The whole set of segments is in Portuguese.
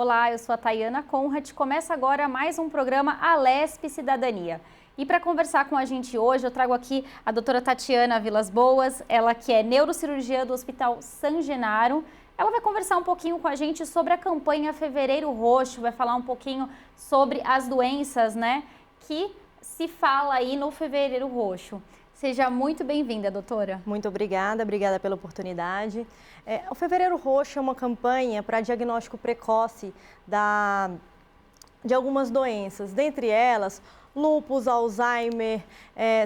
Olá, eu sou a Tayana Conrad. Começa agora mais um programa Alesp Cidadania. E para conversar com a gente hoje, eu trago aqui a doutora Tatiana Vilas Boas, ela que é neurocirurgiã do Hospital San Genaro. Ela vai conversar um pouquinho com a gente sobre a campanha Fevereiro Roxo, vai falar um pouquinho sobre as doenças, que se fala aí no Fevereiro Roxo. Seja muito bem-vinda, doutora. Muito obrigada pela oportunidade. O Fevereiro Roxo é uma campanha para diagnóstico precoce de algumas doenças, dentre elas lúpus, Alzheimer,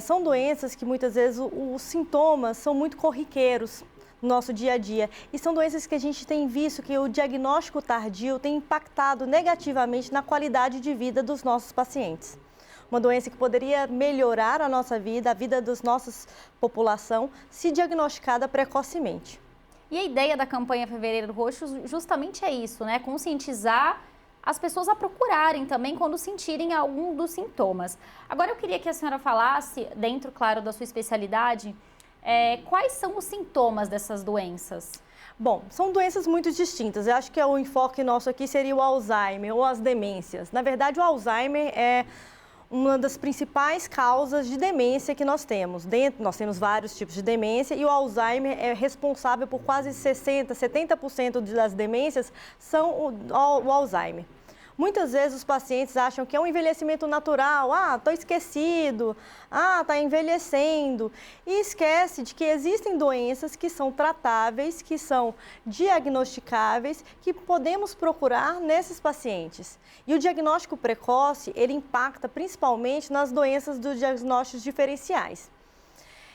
são doenças que muitas vezes os sintomas são muito corriqueiros no nosso dia a dia e são doenças que a gente tem visto que o diagnóstico tardio tem impactado negativamente na qualidade de vida dos nossos pacientes. Uma doença que poderia melhorar a nossa vida, a vida da nossa população, se diagnosticada precocemente. E a ideia da campanha Fevereiro Roxo justamente é isso, conscientizar as pessoas a procurarem também quando sentirem algum dos sintomas. Agora eu queria que a senhora falasse, dentro, claro, da sua especialidade, quais são os sintomas dessas doenças? Bom, são doenças muito distintas. Eu acho que o enfoque nosso aqui seria o Alzheimer ou as demências. Na verdade, o Alzheimer é uma das principais causas de demência que nós temos. Nós temos vários tipos de demência e o Alzheimer é responsável por quase 60%, 70% das demências são o Alzheimer. Muitas vezes os pacientes acham que é um envelhecimento natural, estou esquecido, está envelhecendo, e esquece de que existem doenças que são tratáveis, que são diagnosticáveis, que podemos procurar nesses pacientes. E o diagnóstico precoce, ele impacta principalmente nas doenças dos diagnósticos diferenciais.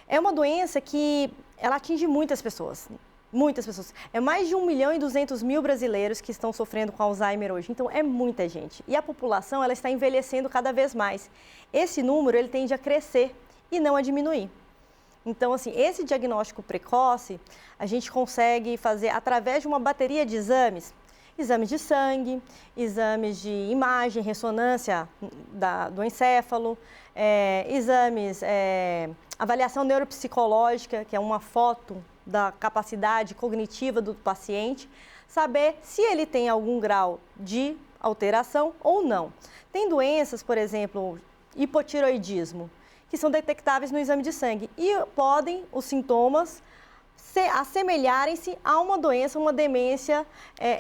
É uma doença que ela atinge muitas pessoas. Muitas pessoas. É mais de 1.200.000 brasileiros que estão sofrendo com Alzheimer hoje. Então, é muita gente. E a população, ela está envelhecendo cada vez mais. Esse número, ele tende a crescer e não a diminuir. Então, assim, esse diagnóstico precoce, a gente consegue fazer através de uma bateria de exames. Exames de sangue, exames de imagem, ressonância do encéfalo, avaliação neuropsicológica, que é uma foto da capacidade cognitiva do paciente, saber se ele tem algum grau de alteração ou não. Tem doenças, por exemplo, hipotiroidismo, que são detectáveis no exame de sangue e podem os sintomas assemelharem-se a uma doença, uma demência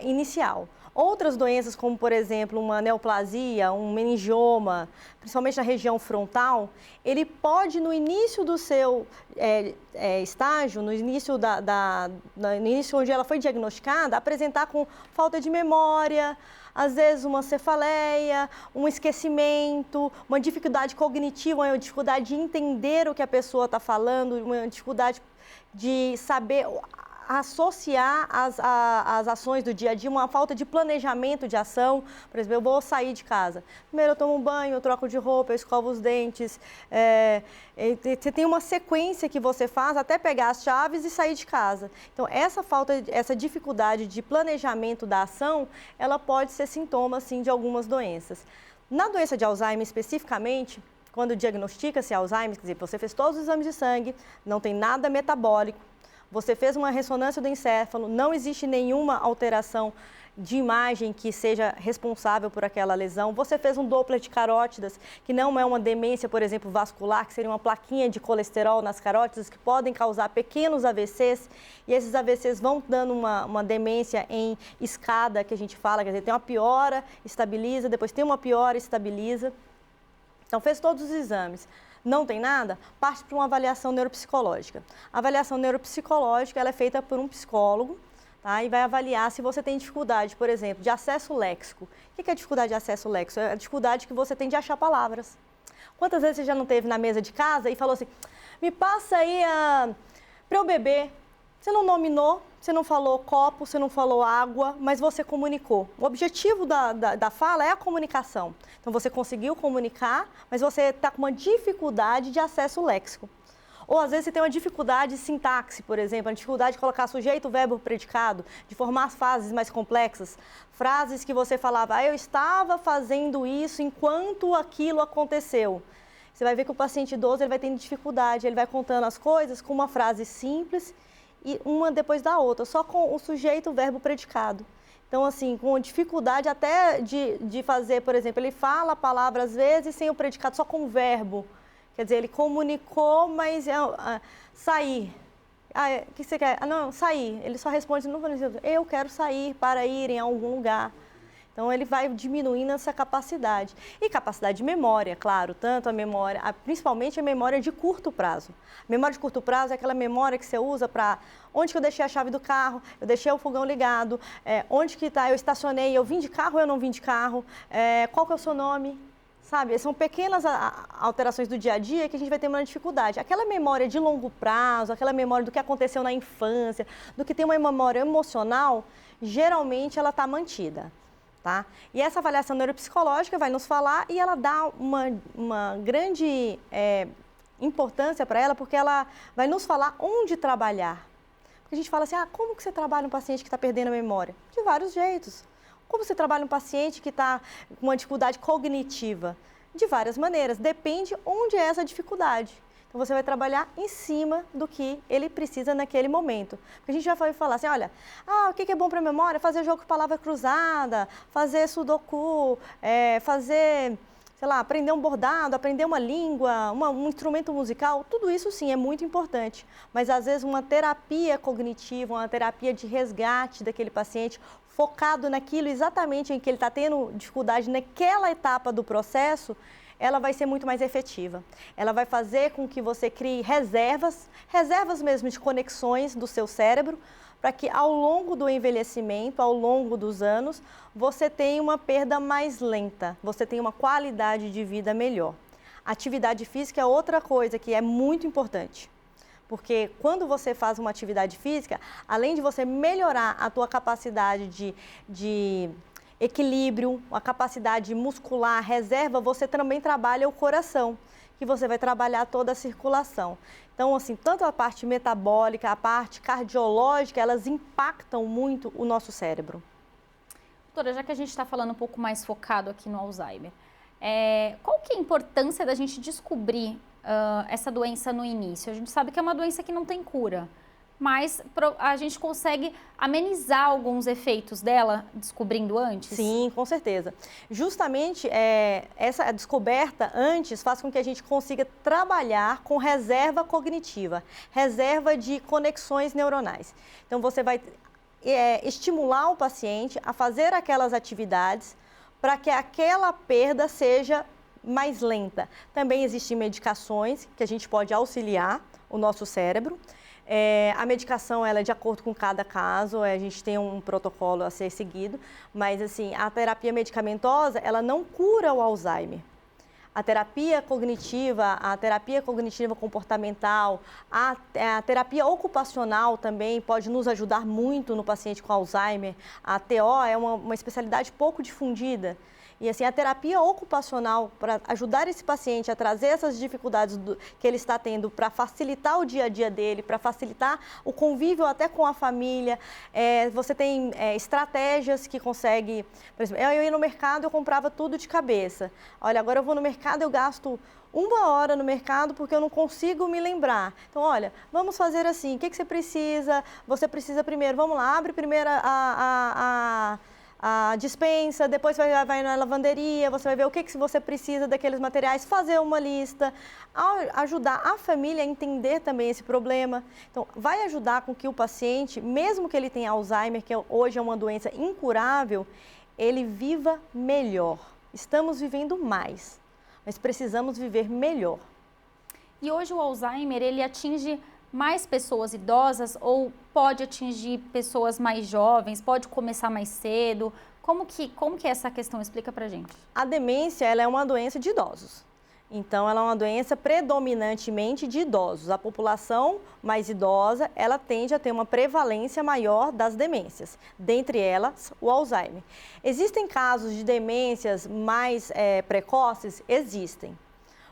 inicial. Outras doenças, como por exemplo uma neoplasia, um meningioma, principalmente na região frontal, ele pode no início do seu estágio, no início onde ela foi diagnosticada, apresentar com falta de memória, às vezes uma cefaleia, um esquecimento, uma dificuldade cognitiva, uma dificuldade de entender o que a pessoa está falando, uma dificuldade de saber associar as ações do dia a dia, uma falta de planejamento de ação. Por exemplo, eu vou sair de casa. Primeiro eu tomo um banho, eu troco de roupa, eu escovo os dentes. Você tem uma sequência que você faz até pegar as chaves e sair de casa. Então, essa dificuldade de planejamento da ação, ela pode ser sintoma, sim, de algumas doenças. Na doença de Alzheimer, especificamente, quando diagnostica-se Alzheimer, quer dizer, você fez todos os exames de sangue, não tem nada metabólico, você fez uma ressonância do encéfalo, não existe nenhuma alteração de imagem que seja responsável por aquela lesão. Você fez um Doppler de carótidas, que não é uma demência, por exemplo, vascular, que seria uma plaquinha de colesterol nas carótidas, que podem causar pequenos AVCs, e esses AVCs vão dando uma demência em escada, que a gente fala, quer dizer, tem uma piora, estabiliza, depois tem uma piora, estabiliza. Então, fez todos os exames. Não tem nada, parte para uma avaliação neuropsicológica. A avaliação neuropsicológica ela é feita por um psicólogo, tá? E vai avaliar se você tem dificuldade, por exemplo, de acesso léxico. O que é dificuldade de acesso léxico? É a dificuldade que você tem de achar palavras. Quantas vezes você já não teve na mesa de casa e falou assim, me passa aí para eu beber. Você não nominou, você não falou copo, você não falou água, mas você comunicou. O objetivo da fala é a comunicação. Então, você conseguiu comunicar, mas você está com uma dificuldade de acesso léxico. Ou, às vezes, você tem uma dificuldade de sintaxe, por exemplo, a dificuldade de colocar sujeito, verbo, predicado, de formar frases mais complexas. Frases que você falava, eu estava fazendo isso enquanto aquilo aconteceu. Você vai ver que o paciente idoso ele vai tendo dificuldade, ele vai contando as coisas com uma frase simples e uma depois da outra, só com o sujeito, o verbo, predicado. Então, assim, com dificuldade até de fazer, por exemplo, ele fala a palavra às vezes sem o predicado, só com o verbo. Quer dizer, ele comunicou, mas sair. O que você quer? Não, sair. Ele só responde, não, eu quero sair para ir em algum lugar. Então, ele vai diminuindo essa capacidade. E capacidade de memória, claro, tanto a memória, principalmente a memória de curto prazo. A memória de curto prazo é aquela memória que você usa para onde que eu deixei a chave do carro, eu deixei o fogão ligado, onde que está, eu estacionei, eu vim de carro ou eu não vim de carro, qual que é o seu nome, sabe? São pequenas alterações do dia a dia que a gente vai ter uma dificuldade. Aquela memória de longo prazo, aquela memória do que aconteceu na infância, do que tem uma memória emocional, geralmente ela está mantida. Tá? E essa avaliação neuropsicológica vai nos falar e ela dá uma grande importância para ela, porque ela vai nos falar onde trabalhar. Porque a gente fala assim, como que você trabalha um paciente que está perdendo a memória? De vários jeitos. Como você trabalha um paciente que está com uma dificuldade cognitiva? De várias maneiras, depende onde é essa dificuldade. Então, você vai trabalhar em cima do que ele precisa naquele momento. Porque a gente já vai falar assim, olha, o que é bom para a memória? Fazer jogo com palavra cruzada, fazer sudoku, fazer, sei lá, aprender um bordado, aprender uma língua, um instrumento musical. Tudo isso, sim, é muito importante. Mas, às vezes, uma terapia cognitiva, uma terapia de resgate daquele paciente, focado naquilo exatamente em que ele está tendo dificuldade naquela etapa do processo, ela vai ser muito mais efetiva. Ela vai fazer com que você crie reservas mesmo de conexões do seu cérebro, para que ao longo do envelhecimento, ao longo dos anos, você tenha uma perda mais lenta, você tenha uma qualidade de vida melhor. Atividade física é outra coisa que é muito importante. Porque quando você faz uma atividade física, além de você melhorar a tua capacidade de equilíbrio, a capacidade muscular, reserva, você também trabalha o coração, que você vai trabalhar toda a circulação. Então, assim, tanto a parte metabólica, a parte cardiológica, elas impactam muito o nosso cérebro. Doutora, já que a gente está falando um pouco mais focado aqui no Alzheimer, qual que é a importância da gente descobrir essa doença no início? A gente sabe que é uma doença que não tem cura, mas a gente consegue amenizar alguns efeitos dela descobrindo antes? Sim, com certeza. Justamente essa descoberta antes faz com que a gente consiga trabalhar com reserva cognitiva, reserva de conexões neuronais. Então, você vai estimular o paciente a fazer aquelas atividades para que aquela perda seja mais lenta. Também existem medicações que a gente pode auxiliar o nosso cérebro. A medicação ela é de acordo com cada caso, a gente tem um protocolo a ser seguido, mas assim, a terapia medicamentosa, ela não cura o Alzheimer. A terapia cognitiva comportamental, a terapia ocupacional também pode nos ajudar muito no paciente com Alzheimer. A TO é uma especialidade pouco difundida. E assim, a terapia ocupacional, para ajudar esse paciente a trazer essas dificuldades que ele está tendo, para facilitar o dia a dia dele, para facilitar o convívio até com a família. Você tem estratégias que consegue, por exemplo, eu ia no mercado, eu comprava tudo de cabeça. Olha, agora eu vou no mercado, eu gasto 1 hora no mercado porque eu não consigo me lembrar. Então, olha, vamos fazer assim, o que você precisa? Você precisa primeiro, vamos lá, abre primeiro a dispensa, depois vai na lavanderia, você vai ver o que você precisa daqueles materiais, fazer uma lista, ajudar a família a entender também esse problema. Então, vai ajudar com que o paciente, mesmo que ele tenha Alzheimer, que hoje é uma doença incurável, ele viva melhor. Estamos vivendo mais, mas precisamos viver melhor. E hoje o Alzheimer, ele atinge mais pessoas idosas ou pode atingir pessoas mais jovens, pode começar mais cedo? Como que é essa questão? Explica pra gente. A demência, ela é uma doença de idosos. Então, ela é uma doença predominantemente de idosos. A população mais idosa, ela tende a ter uma prevalência maior das demências, dentre elas o Alzheimer. Existem casos de demências mais precoces? Existem,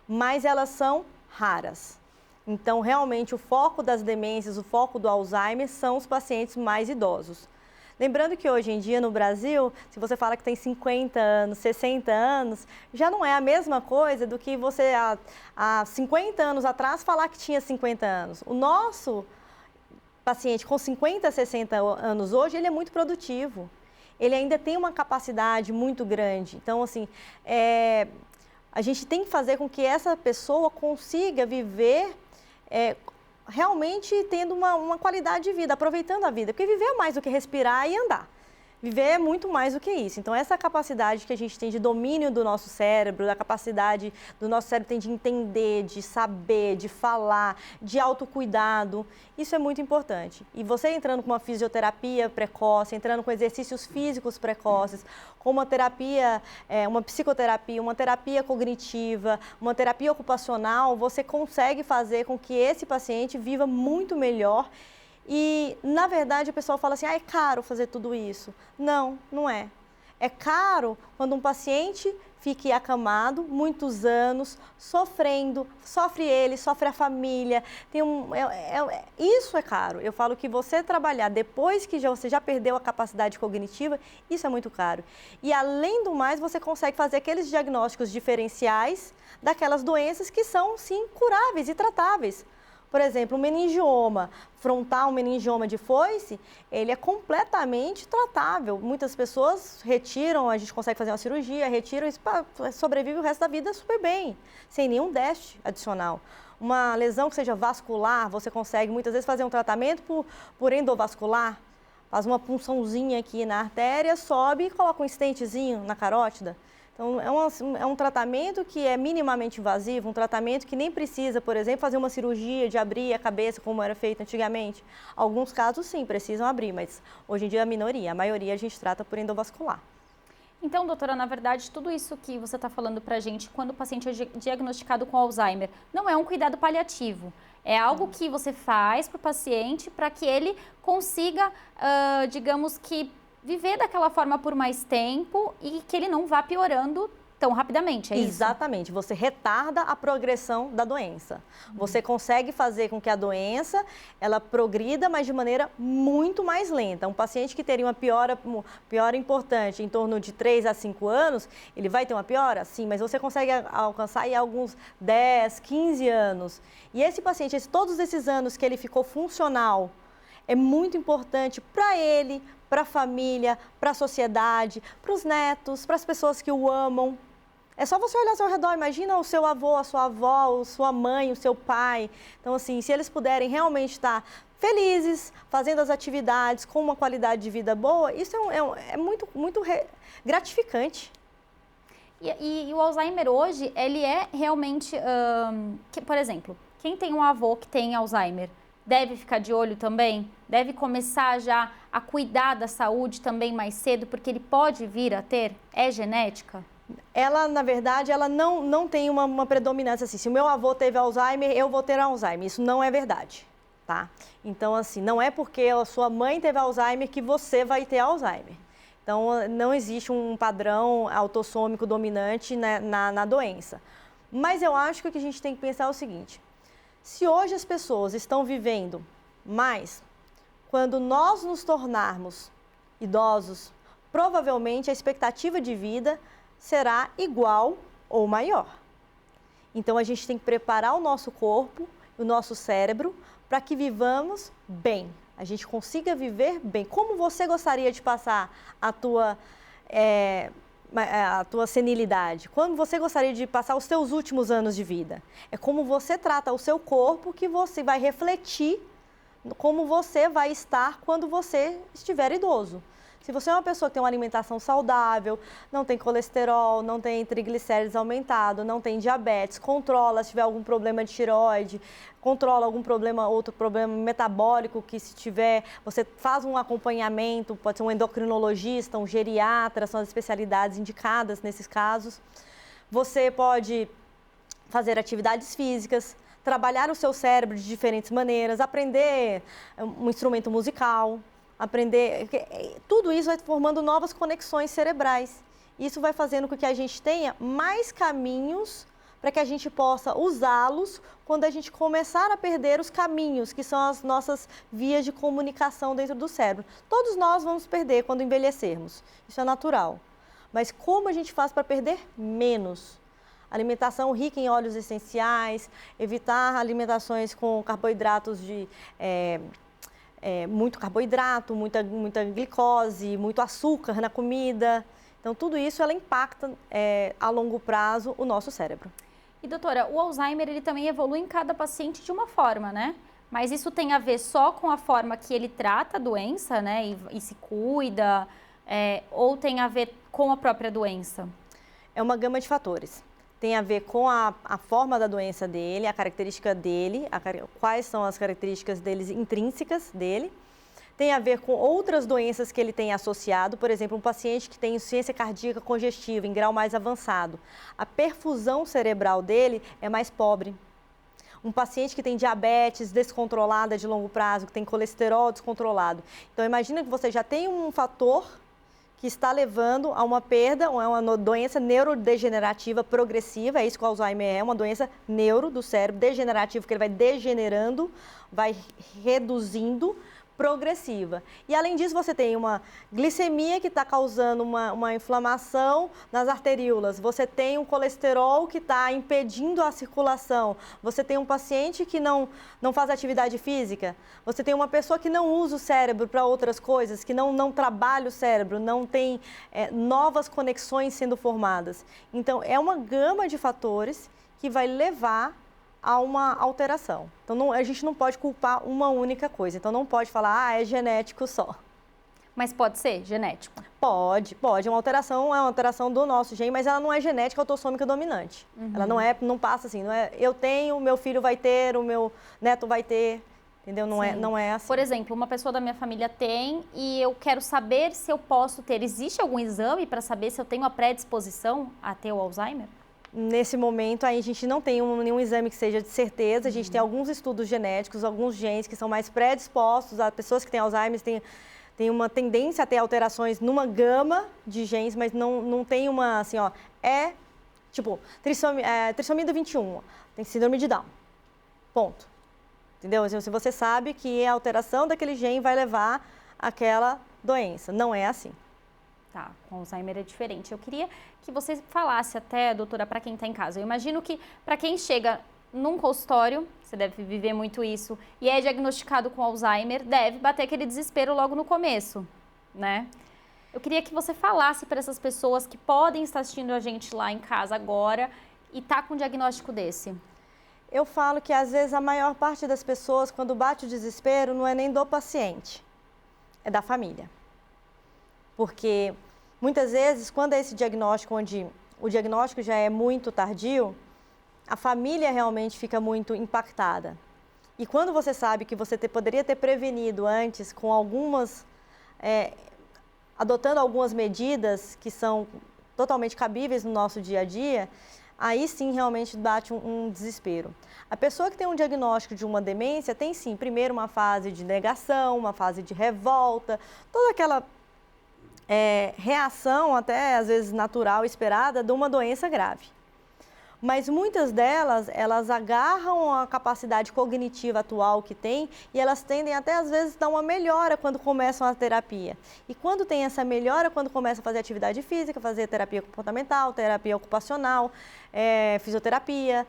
mas elas são raras. Então, realmente, o foco das demências, o foco do Alzheimer são os pacientes mais idosos. Lembrando que hoje em dia no Brasil, se você fala que tem 50 anos, 60 anos, já não é a mesma coisa do que você há 50 anos atrás falar que tinha 50 anos. O nosso paciente com 50, 60 anos hoje, ele é muito produtivo. ele ainda tem uma capacidade muito grande. Então, assim, a gente tem que fazer com que essa pessoa consiga viver realmente tendo uma qualidade de vida, aproveitando a vida. Porque viver é mais do que respirar e andar. Viver é muito mais do que isso. Então, essa capacidade que a gente tem de domínio do nosso cérebro, da capacidade do nosso cérebro tem de entender, de saber, de falar, de autocuidado, isso é muito importante. E você entrando com uma fisioterapia precoce, entrando com exercícios físicos precoces, com uma terapia, uma psicoterapia, uma terapia cognitiva, uma terapia ocupacional, você consegue fazer com que esse paciente viva muito melhor. E, na verdade, o pessoal fala assim, é caro fazer tudo isso. Não, não é. É caro quando um paciente fique acamado muitos anos, sofrendo, sofre ele, sofre a família. Isso é caro. Eu falo que você trabalhar depois que você já perdeu a capacidade cognitiva, isso é muito caro. E, além do mais, você consegue fazer aqueles diagnósticos diferenciais daquelas doenças que são, sim, curáveis e tratáveis. Por exemplo, um meningioma frontal, um meningioma de foice, ele é completamente tratável. Muitas pessoas retiram, a gente consegue fazer uma cirurgia, retiram e sobrevive o resto da vida super bem, sem nenhum déficit adicional. Uma lesão que seja vascular, você consegue muitas vezes fazer um tratamento por endovascular, faz uma punçãozinha aqui na artéria, sobe e coloca um stentezinho na carótida. Então, é um tratamento que é minimamente invasivo, um tratamento que nem precisa, por exemplo, fazer uma cirurgia de abrir a cabeça, como era feito antigamente. Alguns casos, sim, precisam abrir, mas hoje em dia é a minoria. A maioria a gente trata por endovascular. Então, doutora, na verdade, tudo isso que você está falando para a gente, quando o paciente é diagnosticado com Alzheimer, não é um cuidado paliativo. É algo que você faz para o paciente para que ele consiga, digamos que, viver daquela forma por mais tempo e que ele não vá piorando tão rapidamente, é isso? Exatamente, você retarda a progressão da doença. Você consegue fazer com que a doença, ela progrida, mas de maneira muito mais lenta. Um paciente que teria uma piora importante em torno de 3 a 5 anos, ele vai ter uma piora? Sim, mas você consegue alcançar em alguns 10, 15 anos. E esse paciente, todos esses anos que ele ficou funcional, é muito importante para ele, para a família, para a sociedade, para os netos, para as pessoas que o amam. É só você olhar ao seu redor, imagina o seu avô, a sua avó, a sua mãe, o seu pai. Então, assim, se eles puderem realmente estar felizes, fazendo as atividades com uma qualidade de vida boa, isso é muito, muito gratificante. E o Alzheimer hoje, ele é realmente, por exemplo, quem tem um avô que tem Alzheimer, deve ficar de olho também? Deve começar já a cuidar da saúde também mais cedo, porque ele pode vir a ter? É genética? Ela, na verdade, ela não tem uma predominância assim. Se o meu avô teve Alzheimer, eu vou ter Alzheimer. Isso não é verdade, tá? Então, assim, não é porque a sua mãe teve Alzheimer que você vai ter Alzheimer. Então, não existe um padrão autossômico dominante, né, na doença. Mas eu acho que o que a gente tem que pensar é o seguinte: se hoje as pessoas estão vivendo mais, quando nós nos tornarmos idosos, provavelmente a expectativa de vida será igual ou maior. Então, a gente tem que preparar o nosso corpo, o nosso cérebro, para que vivamos bem. A gente consiga viver bem. Como você gostaria de passar a tua senilidade? Como você gostaria de passar os seus últimos anos de vida? É como você trata o seu corpo que você vai refletir como você vai estar quando você estiver idoso. Se você é uma pessoa que tem uma alimentação saudável, não tem colesterol, não tem triglicéridos aumentado, não tem diabetes, controla se tiver algum problema de tireoide, controla outro problema metabólico que se tiver, você faz um acompanhamento, pode ser um endocrinologista, um geriatra, são as especialidades indicadas nesses casos. Você pode fazer atividades físicas, trabalhar o seu cérebro de diferentes maneiras, aprender um instrumento musical, aprender, tudo isso vai formando novas conexões cerebrais. Isso vai fazendo com que a gente tenha mais caminhos para que a gente possa usá-los quando a gente começar a perder os caminhos, que são as nossas vias de comunicação dentro do cérebro. Todos nós vamos perder quando envelhecermos, isso é natural. Mas como a gente faz para perder menos? Alimentação rica em óleos essenciais, evitar alimentações com carboidratos muito carboidrato, muita glicose, muito açúcar na comida. Então, tudo isso ela impacta a longo prazo o nosso cérebro. E doutora, o Alzheimer ele também evolui em cada paciente de uma forma, né? Mas isso tem a ver só com a forma que ele trata a doença, né? E se cuida, ou tem a ver com a própria doença? É uma gama de fatores. Tem a ver com a forma da doença dele, a característica dele, quais são as características deles intrínsecas dele. Tem a ver com outras doenças que ele tem associado, por exemplo, um paciente que tem insuficiência cardíaca congestiva em grau mais avançado. A perfusão cerebral dele é mais pobre. Um paciente que tem diabetes descontrolada de longo prazo, que tem colesterol descontrolado. Então, imagina que você já tem um fator que está levando a uma perda, ou é uma doença neurodegenerativa progressiva, é isso que o Alzheimer é, uma doença neuro do cérebro, degenerativa, que ele vai degenerando, vai reduzindo, progressiva. E além disso, você tem uma glicemia que está causando uma inflamação nas arteríolas, você tem um colesterol que está impedindo a circulação, você tem um paciente que não faz atividade física, você tem uma pessoa que não usa o cérebro para outras coisas, que não trabalha o cérebro, não tem novas conexões sendo formadas. Então, é uma gama de fatores que vai levar a uma alteração. Então, a gente não pode culpar uma única coisa. Então, não pode falar, é genético só. Mas pode ser genético? Pode. É uma alteração do nosso gene, mas ela não é genética autossômica dominante. Ela não passa assim, não é eu tenho, meu filho vai ter, o meu neto vai ter, entendeu? Não é assim. Por exemplo, uma pessoa da minha família tem e eu quero saber se eu posso ter. Existe algum exame para saber se eu tenho a predisposição a ter o Alzheimer? Nesse momento, aí a gente não tem nenhum exame que seja de certeza. A gente tem alguns estudos genéticos, alguns genes que são mais predispostos. As pessoas que têm Alzheimer têm uma tendência a ter alterações numa gama de genes, mas não tem uma, assim, tipo, trissomia 21, tem síndrome de Down. Ponto. Entendeu? Se você sabe que a alteração daquele gene vai levar àquela doença. Não é assim. Tá, com Alzheimer é diferente. Eu queria que você falasse até, doutora, para quem está em casa. Eu imagino que para quem chega num consultório, você deve viver muito isso, e é diagnosticado com Alzheimer, deve bater aquele desespero logo no começo, né? Eu queria que você falasse para essas pessoas que podem estar assistindo a gente lá em casa agora e tá com um diagnóstico desse. Eu falo que às vezes a maior parte das pessoas, quando bate o desespero, não é nem do paciente, é da família. Porque muitas vezes, quando é esse diagnóstico, onde o diagnóstico já é muito tardio, a família realmente fica muito impactada. E quando você sabe que você poderia ter prevenido antes com adotando algumas medidas que são totalmente cabíveis no nosso dia a dia, aí sim realmente bate um desespero. A pessoa que tem um diagnóstico de uma demência tem sim, primeiro uma fase de negação, uma fase de revolta, toda aquela reação até às vezes natural, esperada, de uma doença grave. Mas muitas delas, elas agarram a capacidade cognitiva atual que tem e elas tendem até às vezes a dar uma melhora quando começam a terapia. E quando tem essa melhora, quando começam a fazer atividade física, fazer terapia comportamental, terapia ocupacional, fisioterapia,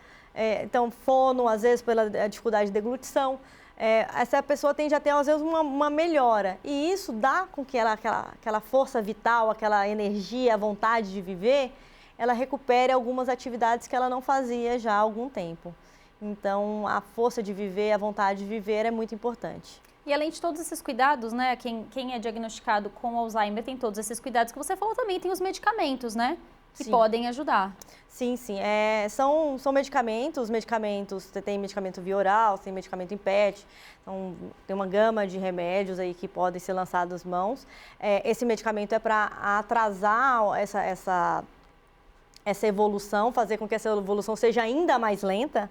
então fono, às vezes pela dificuldade de deglutição, essa pessoa tende a ter, às vezes, uma melhora. E isso dá com que aquela força vital, aquela energia, a vontade de viver, ela recupere algumas atividades que ela não fazia já há algum tempo. Então, a força de viver, a vontade de viver é muito importante. E além de todos esses cuidados, né, quem é diagnosticado com Alzheimer tem todos esses cuidados que você falou também, tem os medicamentos, né? Que podem ajudar. Sim. São medicamentos, você tem medicamento via oral, tem medicamento em PET, então tem uma gama de remédios aí que podem ser lançados às mãos. Esse medicamento é para atrasar essa evolução, fazer com que essa evolução seja ainda mais lenta,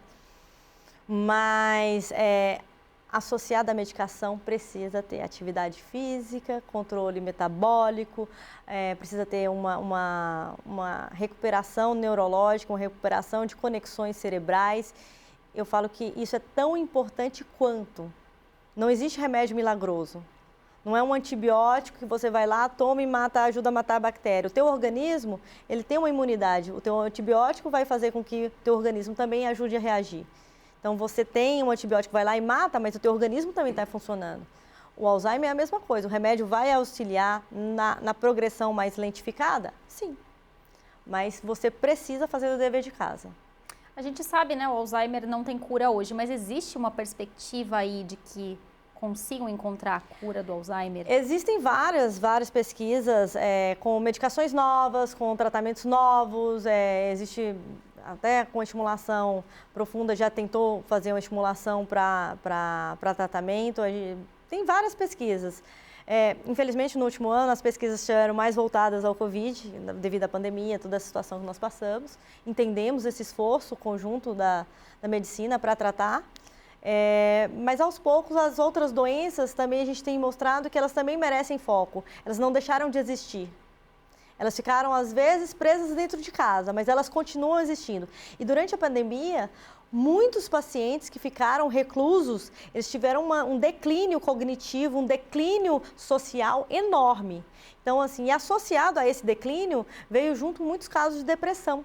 mas associada à medicação precisa ter atividade física, controle metabólico, precisa ter uma recuperação neurológica, uma recuperação de conexões cerebrais. Eu falo que isso é tão importante quanto. Não existe remédio milagroso. Não é um antibiótico que você vai lá, toma e ajuda a matar a bactéria. O teu organismo, ele tem uma imunidade. O teu antibiótico vai fazer com que o teu organismo também ajude a reagir. Então, você tem um antibiótico que vai lá e mata, mas o teu organismo também está funcionando. O Alzheimer é a mesma coisa, o remédio vai auxiliar na progressão mais lentificada? Sim, mas você precisa fazer o dever de casa. A gente sabe, né, o Alzheimer não tem cura hoje, mas existe uma perspectiva aí de que consigam encontrar a cura do Alzheimer? Existem várias pesquisas com medicações novas, com tratamentos novos, existe até com estimulação profunda, já tentou fazer uma estimulação para tratamento, tem várias pesquisas. Infelizmente, no último ano, as pesquisas estiveram mais voltadas ao Covid, devido à pandemia, toda a situação que nós passamos. Entendemos esse esforço conjunto da medicina para tratar, mas aos poucos as outras doenças também a gente tem mostrado que elas também merecem foco. Elas não deixaram de existir. Elas ficaram, às vezes, presas dentro de casa, mas elas continuam existindo. E durante a pandemia, muitos pacientes que ficaram reclusos, eles tiveram um declínio cognitivo, um declínio social enorme. Então, assim, associado a esse declínio, veio junto muitos casos de depressão.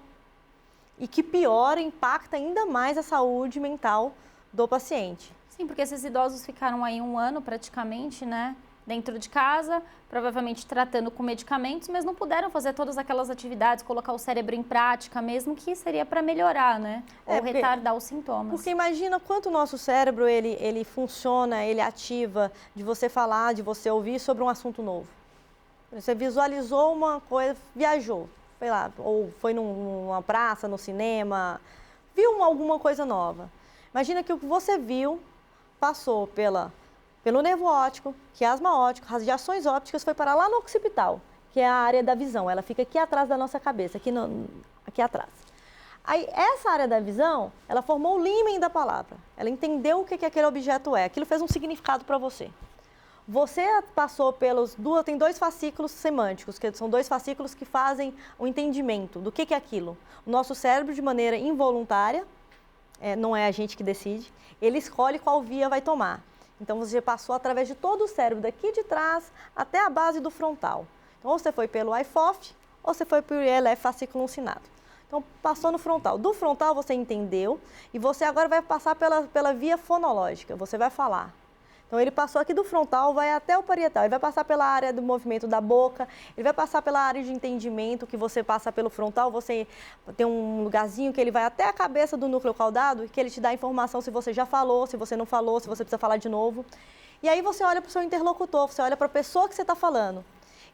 E que piora, impacta ainda mais a saúde mental do paciente. Sim, porque esses idosos ficaram aí um ano praticamente, né? Dentro de casa, provavelmente tratando com medicamentos, mas não puderam fazer todas aquelas atividades, colocar o cérebro em prática mesmo, que seria para melhorar, né? Ou retardar os sintomas. Porque imagina quanto o nosso cérebro, ele funciona, ele ativa de você falar, de você ouvir sobre um assunto novo. Você visualizou uma coisa, viajou, foi lá, ou foi numa praça, no cinema, viu alguma coisa nova. Imagina que o que você viu passou pelo nervo óptico, quiasma óptico, radiações ópticas, foi parar lá no occipital, que é a área da visão. Ela fica aqui atrás da nossa cabeça, aqui atrás. Aí, essa área da visão, ela formou o límen da palavra. Ela entendeu o que aquele objeto é. Aquilo fez um significado para você. Você passou tem 2 fascículos semânticos, que são 2 fascículos que fazem o entendimento do que é aquilo. O nosso cérebro, de maneira involuntária, não é a gente que decide, ele escolhe qual via vai tomar. Então, você passou através de todo o cérebro, daqui de trás até a base do frontal. Então, ou você foi pelo IFOF, ou você foi pelo ILF fascículo uncinado. Então, passou no frontal. Do frontal, você entendeu, e você agora vai passar pela via fonológica, você vai falar. Então, ele passou aqui do frontal, vai até o parietal, ele vai passar pela área do movimento da boca, ele vai passar pela área de entendimento, que você passa pelo frontal, você tem um lugarzinho que ele vai até a cabeça do núcleo caudado, que ele te dá informação se você já falou, se você não falou, se você precisa falar de novo. E aí você olha para o seu interlocutor, você olha para a pessoa que você está falando.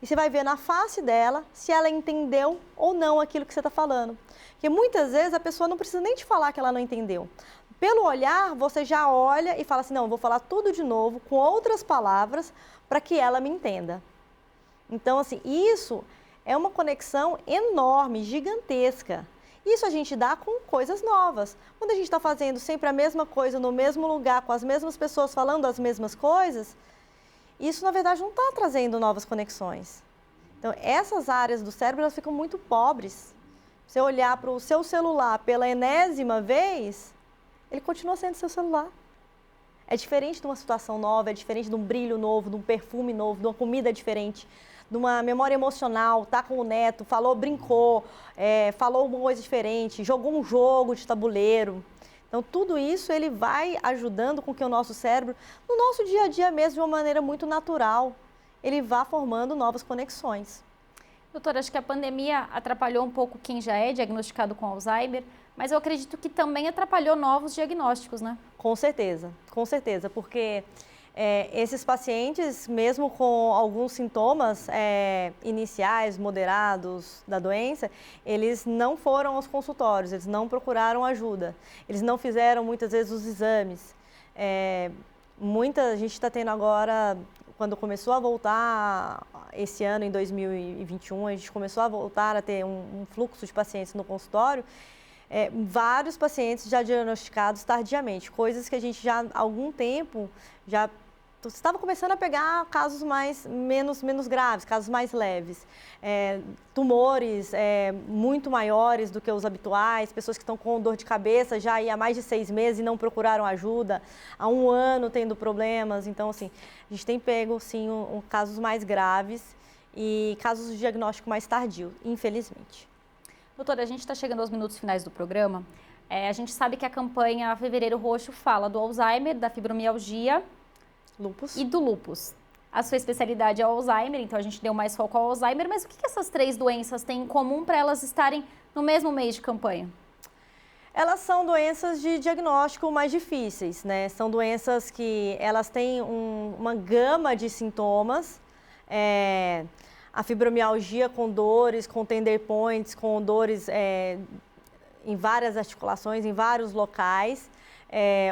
E você vai ver na face dela se ela entendeu ou não aquilo que você está falando. Porque muitas vezes a pessoa não precisa nem te falar que ela não entendeu. Pelo olhar, você já olha e fala assim, não, vou falar tudo de novo, com outras palavras, para que ela me entenda. Então, assim, isso é uma conexão enorme, gigantesca. Isso a gente dá com coisas novas. Quando a gente está fazendo sempre a mesma coisa, no mesmo lugar, com as mesmas pessoas falando as mesmas coisas, isso, na verdade, não está trazendo novas conexões. Então, essas áreas do cérebro, elas ficam muito pobres. Você olhar para o seu celular pela enésima vez, ele continua sendo seu celular. É diferente de uma situação nova, é diferente de um brilho novo, de um perfume novo, de uma comida diferente, de uma memória emocional, tá com o neto, falou, brincou, falou uma coisa diferente, jogou um jogo de tabuleiro. Então, tudo isso ele vai ajudando com que o nosso cérebro, no nosso dia a dia mesmo, de uma maneira muito natural, ele vá formando novas conexões. Doutora, acho que a pandemia atrapalhou um pouco quem já é diagnosticado com Alzheimer, mas eu acredito que também atrapalhou novos diagnósticos, né? Com certeza, porque esses pacientes, mesmo com alguns sintomas iniciais, moderados da doença, eles não foram aos consultórios, eles não procuraram ajuda, eles não fizeram muitas vezes os exames. A gente está tendo agora, quando começou a voltar esse ano, em 2021, a gente começou a voltar a ter um fluxo de pacientes no consultório, vários pacientes já diagnosticados tardiamente, coisas que a gente já há algum tempo já estava começando a pegar casos menos graves, casos mais leves, tumores muito maiores do que os habituais, pessoas que estão com dor de cabeça já há mais de 6 meses e não procuraram ajuda, há 1 ano tendo problemas. Então, assim, a gente tem pego, sim, casos mais graves e casos de diagnóstico mais tardio, infelizmente. Doutora, a gente está chegando aos minutos finais do programa. A gente sabe que a campanha Fevereiro Roxo fala do Alzheimer, da fibromialgia Lúpus. e do lúpus. A sua especialidade é o Alzheimer, então a gente deu mais foco ao Alzheimer, mas o que essas 3 doenças têm em comum para elas estarem no mesmo mês de campanha? Elas são doenças de diagnóstico mais difíceis, né? São doenças que elas têm uma gama de sintomas, a fibromialgia com dores, com tender points, com dores em várias articulações, em vários locais.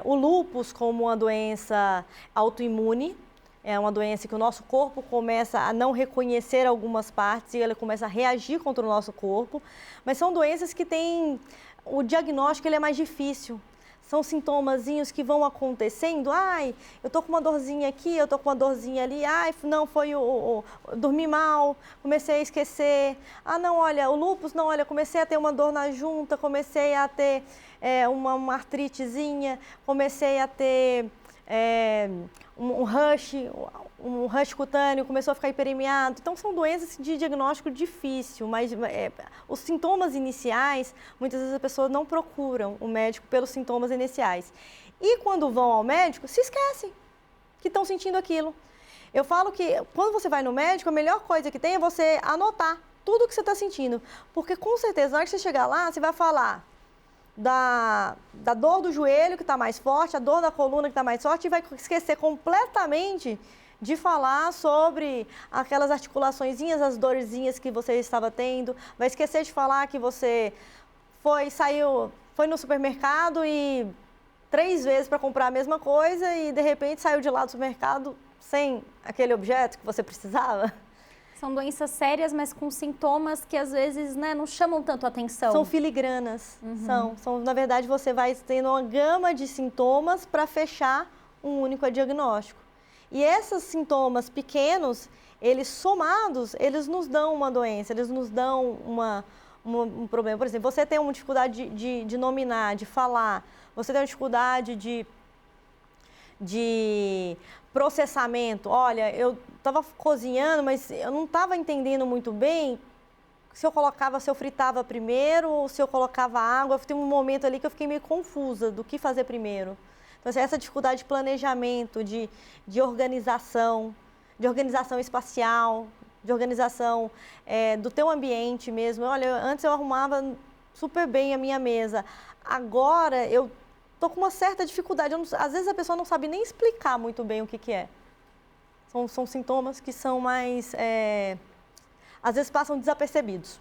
O lúpus como uma doença autoimune, é uma doença que o nosso corpo começa a não reconhecer algumas partes e ele começa a reagir contra o nosso corpo, mas são doenças que têm... O diagnóstico ele é mais difícil. São sintomazinhos que vão acontecendo. Ai, eu tô com uma dorzinha aqui, eu tô com uma dorzinha ali. Ai, não, foi dormi mal, comecei a esquecer. Ah, não, olha, o lúpus, não, olha, comecei a ter uma dor na junta, comecei a ter uma artritezinha, comecei a ter um rush cutâneo, começou a ficar hiperemiado. Então, são doenças de diagnóstico difícil, mas os sintomas iniciais, muitas vezes as pessoas não procuram o médico pelos sintomas iniciais. E quando vão ao médico, se esquecem que estão sentindo aquilo. Eu falo que quando você vai no médico, a melhor coisa que tem é você anotar tudo o que você está sentindo. Porque com certeza, na hora que você chegar lá, você vai falar da dor do joelho que está mais forte, a dor da coluna que está mais forte, e vai esquecer completamente de falar sobre aquelas articulaçõezinhas, as dorzinhas que você estava tendo, vai esquecer de falar que você foi no supermercado e 3 vezes para comprar a mesma coisa e de repente saiu de lá do supermercado sem aquele objeto que você precisava. São doenças sérias, mas com sintomas que às vezes, né, não chamam tanto atenção. São filigranas. Na verdade, você vai tendo uma gama de sintomas para fechar um único diagnóstico. E esses sintomas pequenos, eles somados, eles nos dão uma doença, eles nos dão um problema. Por exemplo, você tem uma dificuldade de nominar, de falar, você tem uma dificuldade de processamento. Olha, eu estava cozinhando, mas eu não estava entendendo muito bem se eu fritava primeiro ou se eu colocava água. Tem um momento ali que eu fiquei meio confusa do que fazer primeiro. Então, essa dificuldade de planejamento, de organização espacial, de organização do teu ambiente mesmo. Olha, antes eu arrumava super bem a minha mesa. Agora eu estou com uma certa dificuldade. Às vezes a pessoa não sabe nem explicar muito bem o que é. São sintomas que são mais, às vezes passam desapercebidos.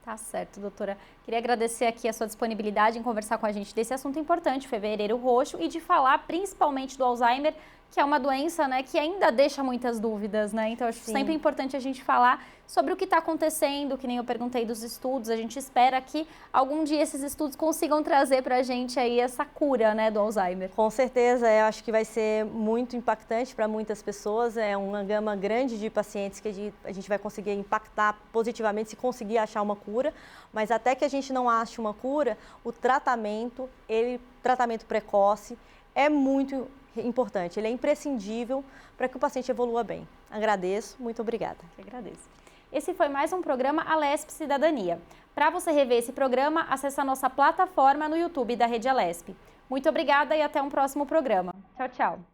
Tá certo, doutora. Queria agradecer aqui a sua disponibilidade em conversar com a gente desse assunto importante, Fevereiro Roxo, e de falar principalmente do Alzheimer, que é uma doença, né, que ainda deixa muitas dúvidas, né? Então, acho sempre importante a gente falar sobre o que está acontecendo, que nem eu perguntei dos estudos. A gente espera que algum dia esses estudos consigam trazer para a gente aí essa cura, né, do Alzheimer. Com certeza, eu acho que vai ser muito impactante para muitas pessoas. É uma gama grande de pacientes que a gente vai conseguir impactar positivamente se conseguir achar uma cura. Mas até que a gente não ache uma cura, o tratamento precoce, é muito importante. Ele é imprescindível para que o paciente evolua bem. Agradeço, muito obrigada. Eu agradeço. Esse foi mais um programa Alesp Cidadania. Para você rever esse programa, acesse a nossa plataforma no YouTube da Rede Alesp. Muito obrigada e até um próximo programa. Tchau, tchau.